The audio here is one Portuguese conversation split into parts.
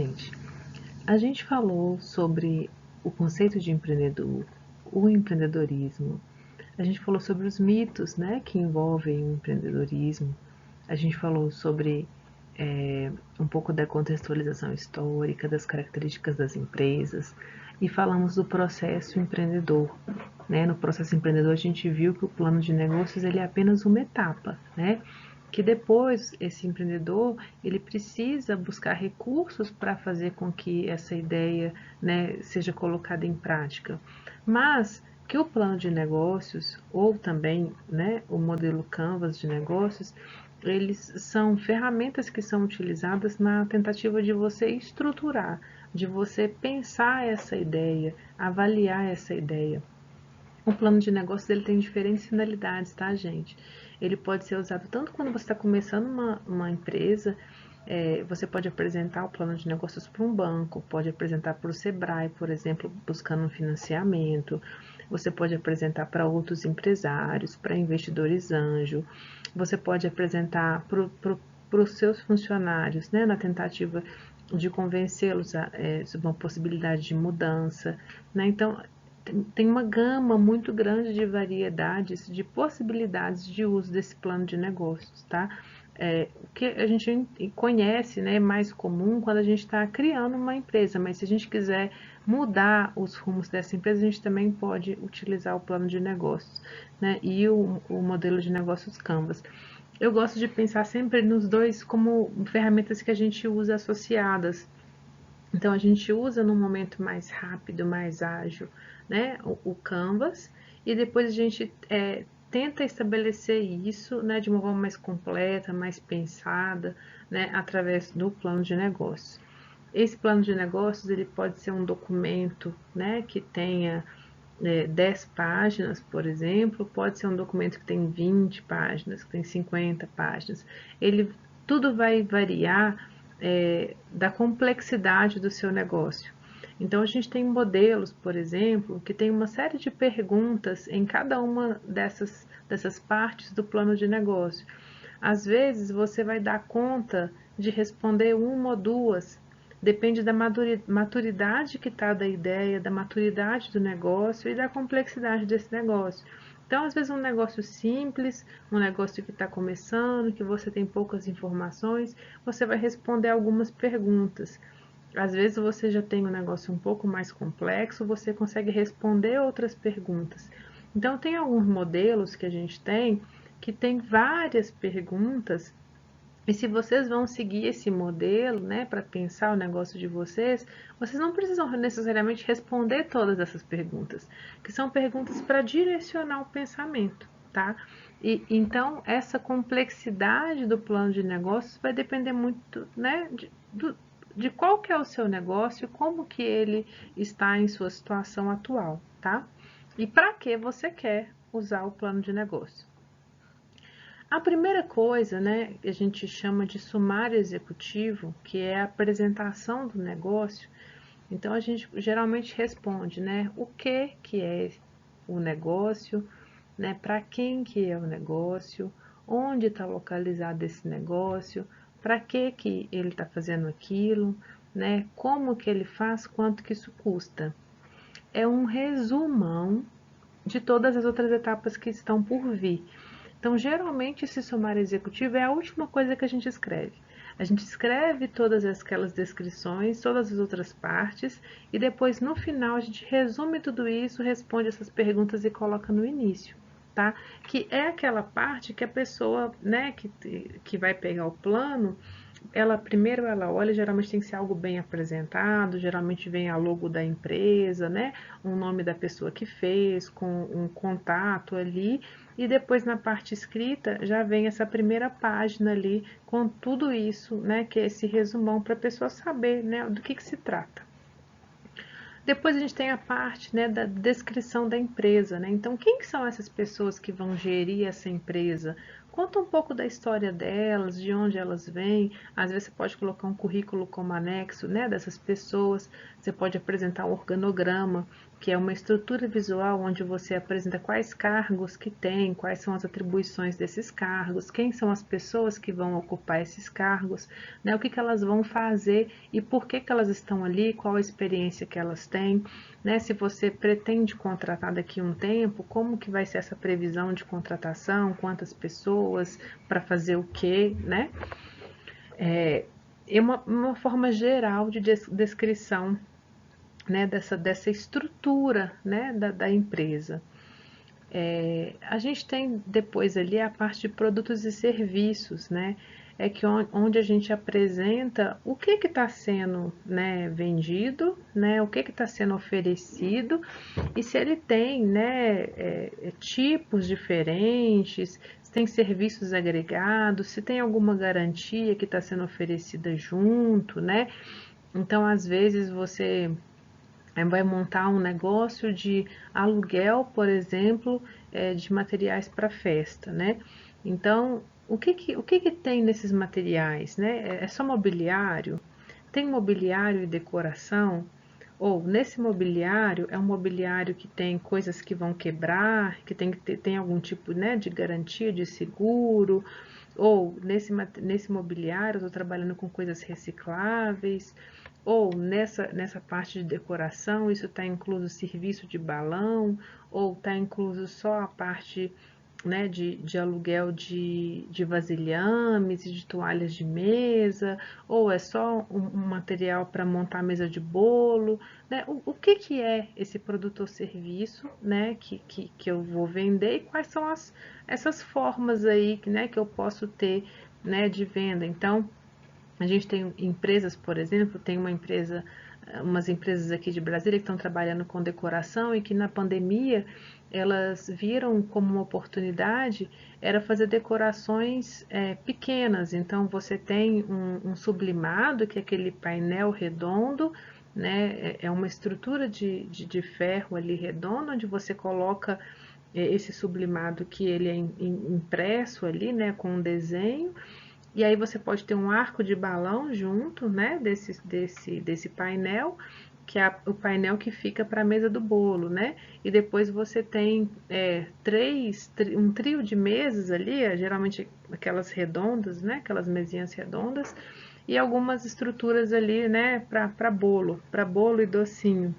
gente, a gente falou sobre o conceito de empreendedor, o empreendedorismo, a gente falou sobre os mitos, né, que envolvem o empreendedorismo, a gente falou sobre um pouco da contextualização histórica, das características das empresas e falamos do processo empreendedor. Né? No processo empreendedor a gente viu que o plano de negócios ele é apenas uma etapa, né? Que depois esse empreendedor ele precisa buscar recursos para fazer com que essa ideia, né, seja colocada em prática. Mas que o plano de negócios ou também, né, o modelo Canvas de negócios, eles são ferramentas que são utilizadas na tentativa de você estruturar, de você pensar essa ideia, avaliar essa ideia. O plano de negócios ele tem diferentes finalidades, tá, gente? Ele pode ser usado tanto quando você está começando uma empresa, você pode apresentar o plano de negócios para um banco, pode apresentar para o Sebrae, por exemplo, buscando um financiamento, você pode apresentar para outros empresários, para investidores anjo, você pode apresentar para os seus funcionários, né, na tentativa de convencê-los sobre uma possibilidade de mudança, né? Então, tem uma gama muito grande de variedades, de possibilidades de uso desse plano de negócios, tá? O que a gente conhece, né, é mais comum quando a gente está criando uma empresa, mas se a gente quiser mudar os rumos dessa empresa, a gente também pode utilizar o plano de negócios, né, e o modelo de negócios Canvas. Eu gosto de pensar sempre nos dois como ferramentas que a gente usa associadas. Então, a gente usa no momento mais rápido, mais ágil, né, o Canvas, e depois a gente tenta estabelecer isso, né, de uma forma mais completa, mais pensada, né, através do plano de negócios. Esse plano de negócios ele pode ser um documento, né, que tenha 10 páginas, por exemplo, pode ser um documento que tem 20 páginas, que tem 50 páginas. Tudo vai variar da complexidade do seu negócio. Então, a gente tem modelos, por exemplo, que tem uma série de perguntas em cada uma dessas partes do plano de negócio. Às vezes, você vai dar conta de responder uma ou duas, depende da maturidade que está da ideia, da maturidade do negócio e da complexidade desse negócio. Então, às vezes, um negócio simples, um negócio que está começando, que você tem poucas informações, você vai responder algumas perguntas. Às vezes, você já tem um negócio um pouco mais complexo, você consegue responder outras perguntas. Então, tem alguns modelos que a gente tem que tem várias perguntas e se vocês vão seguir esse modelo, né, para pensar o negócio de vocês, vocês não precisam necessariamente responder todas essas perguntas, que são perguntas para direcionar o pensamento, tá? E então essa complexidade do plano de negócios vai depender muito, né, de qual que é o seu negócio, como que ele está em sua situação atual, tá? E para que você quer usar o plano de negócio. A primeira coisa, né, que a gente chama de sumário executivo, que é a apresentação do negócio. Então, a gente geralmente responde, né, o que é o negócio, né, para quem que é o negócio, onde está localizado esse negócio, para que ele está fazendo aquilo, né, como que ele faz, quanto que isso custa. É um resumão de todas as outras etapas que estão por vir. Então, geralmente, esse sumário executivo é a última coisa que a gente escreve. A gente escreve todas aquelas descrições, todas as outras partes, e depois, no final, a gente resume tudo isso, responde essas perguntas e coloca no início, tá? Que é aquela parte que a pessoa, né, que vai pegar o plano, primeiro ela olha, geralmente tem que ser algo bem apresentado, geralmente vem a logo da empresa, né, um nome da pessoa que fez, com um contato ali, e depois na parte escrita já vem essa primeira página ali com tudo isso, né, que é esse resumão para a pessoa saber, né, do que se trata. Depois a gente tem a parte, né, da descrição da empresa, né? Então, quem que são essas pessoas que vão gerir essa empresa? Conta um pouco da história delas, de onde elas vêm. Às vezes você pode colocar um currículo como anexo, né, dessas pessoas. Você pode apresentar um organograma que é uma estrutura visual onde você apresenta quais cargos que tem, quais são as atribuições desses cargos, quem são as pessoas que vão ocupar esses cargos, né, o que, que elas vão fazer e por que, que elas estão ali, qual a experiência que elas têm, né, se você pretende contratar daqui a um tempo, como que vai ser essa previsão de contratação, quantas pessoas, para fazer o quê, né? É uma forma geral de descrição, né, dessa estrutura, né, da empresa. A gente tem depois ali a parte de produtos e serviços, né? É que onde a gente apresenta o que está sendo, né, vendido, né, o que está sendo oferecido e se ele tem, né, tipos diferentes, se tem serviços agregados, se tem alguma garantia que está sendo oferecida junto, né? Então, às vezes você vai montar um negócio de aluguel, por exemplo, de materiais para festa, né? Então, o que tem nesses materiais, né? É só mobiliário? Tem mobiliário e decoração? Ou nesse mobiliário é um mobiliário que tem coisas que vão quebrar, que tem algum tipo, né, de garantia, de seguro, ou nesse mobiliário eu estou trabalhando com coisas recicláveis, ou nessa parte de decoração isso está incluso serviço de balão, ou está incluso só a parte, né, de aluguel de vasilhames e de toalhas de mesa, ou é só um material para montar a mesa de bolo, né? O que é esse produto ou serviço, né, que eu vou vender e quais são essas formas aí, né, que eu posso ter, né, de venda. Então, a gente tem empresas, por exemplo, tem umas empresas aqui de Brasília que estão trabalhando com decoração e que na pandemia elas viram como uma oportunidade era fazer decorações pequenas. Então você tem um sublimado, que é aquele painel redondo, né? É uma estrutura de ferro ali redondo, onde você coloca esse sublimado que ele é impresso ali, né, com um desenho, e aí você pode ter um arco de balão junto, né, desse painel, que é o painel que fica para a mesa do bolo, né? E depois você tem um trio de mesas ali, geralmente aquelas redondas, né? Aquelas mesinhas redondas, e algumas estruturas ali, né, para bolo e docinho.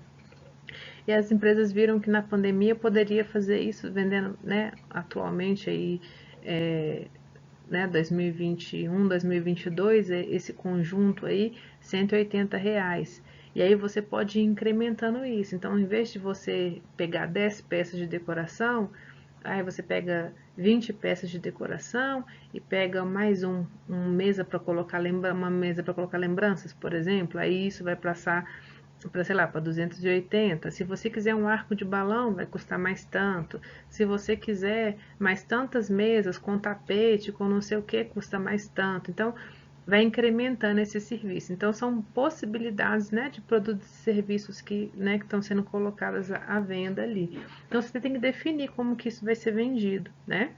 E as empresas viram que na pandemia poderia fazer isso vendendo, né, atualmente aí, né, 2021, 2022, esse conjunto aí, R$ 180. E aí você pode ir incrementando isso. Então, em vez de você pegar 10 peças de decoração, aí você pega 20 peças de decoração e pega mais mesa para colocar uma mesa para colocar lembranças, por exemplo. Aí isso vai passar para, sei lá, para 280. Se você quiser um arco de balão, vai custar mais tanto. Se você quiser mais tantas mesas com tapete, com não sei o que, custa mais tanto. Então, vai incrementando esse serviço. Então, são possibilidades, né, de produtos e serviços que, né, que estão sendo colocadas à venda ali. Então, você tem que definir como que isso vai ser vendido, né?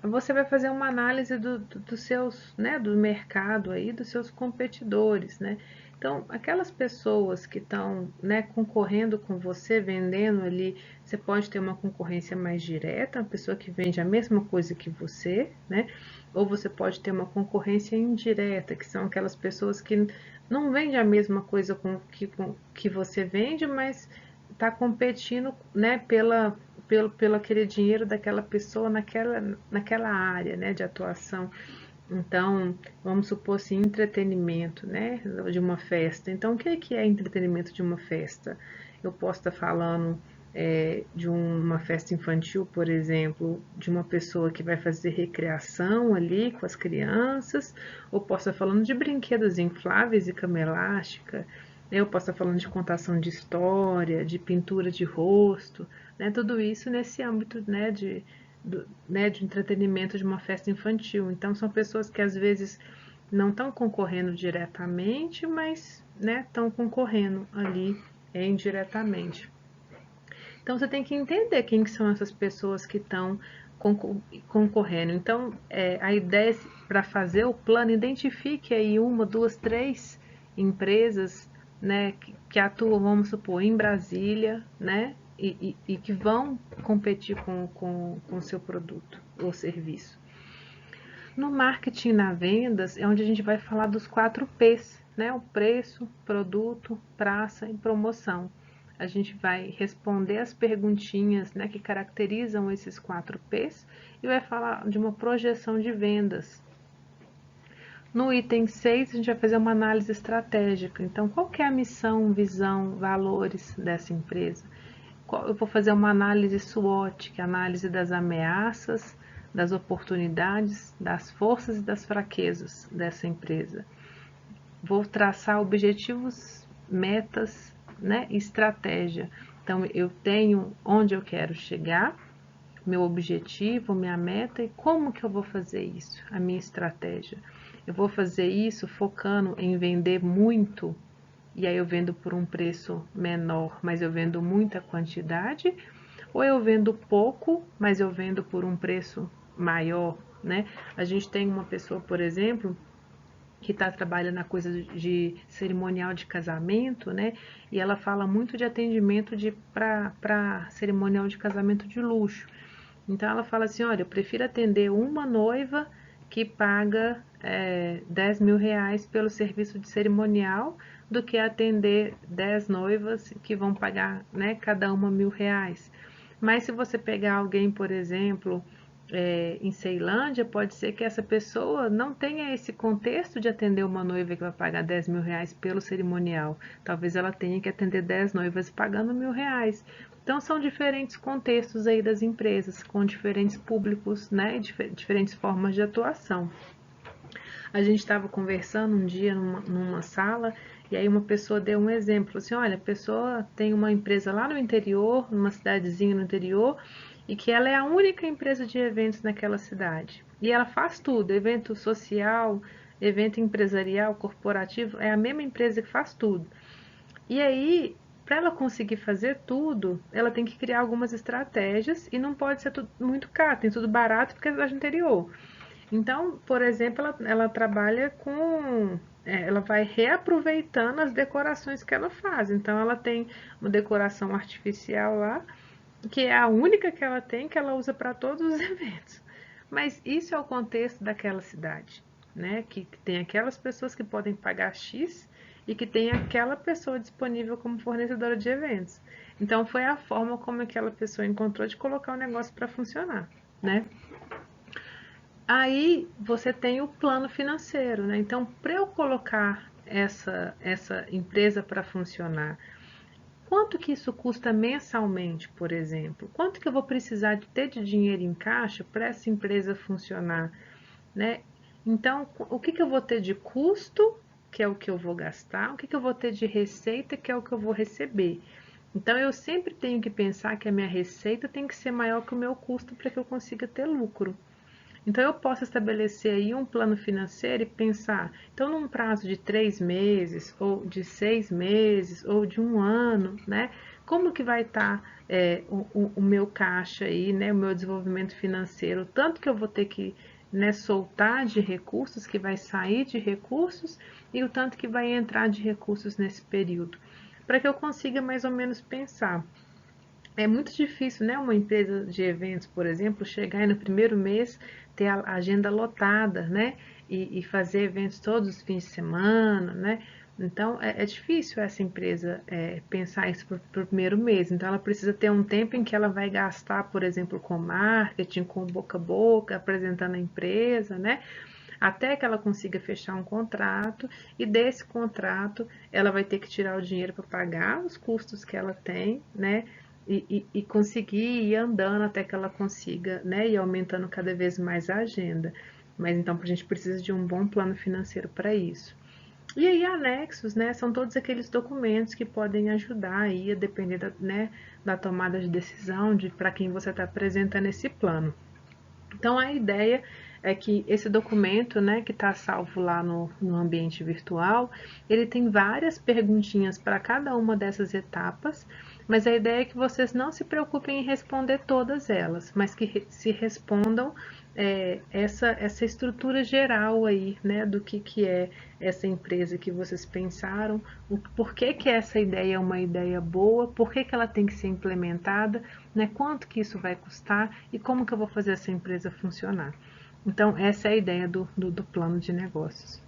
Você vai fazer uma análise dos seus, né, do mercado aí, dos seus competidores, né? Então, aquelas pessoas que estão, né, concorrendo com você, vendendo ali, você pode ter uma concorrência mais direta, uma pessoa que vende a mesma coisa que você, né? Ou você pode ter uma concorrência indireta, que são aquelas pessoas que não vendem a mesma coisa que você vende, mas está competindo, né, pelo aquele dinheiro daquela pessoa naquela área, né, de atuação. Então, vamos supor assim, entretenimento, né, de uma festa. Então, o que é entretenimento de uma festa? Eu posso estar falando de uma festa infantil, por exemplo, de uma pessoa que vai fazer recreação ali com as crianças, ou posso estar falando de brinquedos infláveis e cama elástica, né? Eu posso estar falando de contação de história, de pintura de rosto, né? Tudo isso nesse âmbito, né, de entretenimento de uma festa infantil. Então, são pessoas que às vezes não estão concorrendo diretamente, mas, né, estão concorrendo ali indiretamente. Então, você tem que entender quem que são essas pessoas que estão concorrendo. Então, a ideia para fazer o plano, identifique aí uma, duas, três empresas, né, que atuam, vamos supor, em Brasília, né, e que vão competir com o seu produto ou serviço. No marketing na vendas é onde a gente vai falar dos 4 P's, né? O preço, produto, praça e promoção. A gente vai responder as perguntinhas, né, que caracterizam esses 4 P's e vai falar de uma projeção de vendas. No item 6, a gente vai fazer uma análise estratégica. Então, qual que é a missão, visão, valores dessa empresa? Eu vou fazer uma análise SWOT, que é a análise das ameaças, das oportunidades, das forças e das fraquezas dessa empresa. Vou traçar objetivos, metas, né, estratégia. Então, eu tenho onde eu quero chegar, meu objetivo, minha meta e como que eu vou fazer isso, a minha estratégia. Eu vou fazer isso focando em vender muito, e aí eu vendo por um preço menor, mas eu vendo muita quantidade, ou eu vendo pouco, mas eu vendo por um preço maior, né? A gente tem uma pessoa, por exemplo, que está trabalhando na coisa de cerimonial de casamento, né? E ela fala muito de atendimento para cerimonial de casamento de luxo. Então ela fala assim, olha, eu prefiro atender uma noiva que paga 10 mil reais pelo serviço de cerimonial do que atender 10 noivas que vão pagar, né, cada uma R$ 1.000. Mas se você pegar alguém, por exemplo, em Ceilândia, pode ser que essa pessoa não tenha esse contexto de atender uma noiva que vai pagar 10 mil reais pelo cerimonial. Talvez ela tenha que atender 10 noivas pagando R$ 1.000. Então, são diferentes contextos aí das empresas, com diferentes públicos, né, diferentes formas de atuação. A gente estava conversando um dia numa sala, e aí uma pessoa deu um exemplo, assim, olha, a pessoa tem uma empresa lá no interior, numa cidadezinha no interior, e que ela é a única empresa de eventos naquela cidade. E ela faz tudo, evento social, evento empresarial, corporativo, é a mesma empresa que faz tudo. E aí, para ela conseguir fazer tudo, ela tem que criar algumas estratégias e não pode ser tudo muito caro, tem tudo barato porque é cidade interior. Então, por exemplo, ela trabalha com. Ela vai reaproveitando as decorações que ela faz. Então, ela tem uma decoração artificial lá, que é a única que ela tem, que ela usa para todos os eventos. Mas isso é o contexto daquela cidade, né? Que tem aquelas pessoas que podem pagar X e que tem aquela pessoa disponível como fornecedora de eventos. Então, foi a forma como aquela pessoa encontrou de colocar o negócio para funcionar, né? Aí você tem o plano financeiro, né? Então, para eu colocar essa empresa para funcionar, quanto que isso custa mensalmente, por exemplo? Quanto que eu vou precisar de ter de dinheiro em caixa para essa empresa funcionar, né? Então, o que eu vou ter de custo, que é o que eu vou gastar, o que eu vou ter de receita, que é o que eu vou receber. Então, eu sempre tenho que pensar que a minha receita tem que ser maior que o meu custo para que eu consiga ter lucro. Então, eu posso estabelecer aí um plano financeiro e pensar, então, num prazo de 3 meses, ou de 6 meses, ou de um ano, né? Como que vai estar o meu caixa aí, né? O meu desenvolvimento financeiro, o tanto que eu vou ter que, né, soltar de recursos, que vai sair de recursos, e o tanto que vai entrar de recursos nesse período, para que eu consiga mais ou menos pensar. É muito difícil, né, uma empresa de eventos, por exemplo, chegar e no primeiro mês ter a agenda lotada, né, e fazer eventos todos os fins de semana, né. Então, é difícil essa empresa pensar isso para o primeiro mês. Então, ela precisa ter um tempo em que ela vai gastar, por exemplo, com marketing, com boca a boca, apresentando a empresa, né, até que ela consiga fechar um contrato, e desse contrato ela vai ter que tirar o dinheiro para pagar os custos que ela tem, né? E conseguir ir andando até que ela consiga, né? E aumentando cada vez mais a agenda. Mas então a gente precisa de um bom plano financeiro para isso. E aí anexos, né? São todos aqueles documentos que podem ajudar aí a depender da, né, da tomada de decisão de para quem você está apresentando esse plano. Então, a ideia é que esse documento, né, que está salvo lá no ambiente virtual, ele tem várias perguntinhas para cada uma dessas etapas, Mas a ideia é que vocês não se preocupem em responder todas elas, mas que se respondam essa estrutura geral aí, né, do que é essa empresa que vocês pensaram, por que essa ideia é uma ideia boa, por que ela tem que ser implementada, né, quanto que isso vai custar e como que eu vou fazer essa empresa funcionar. Então, essa é a ideia do plano de negócios.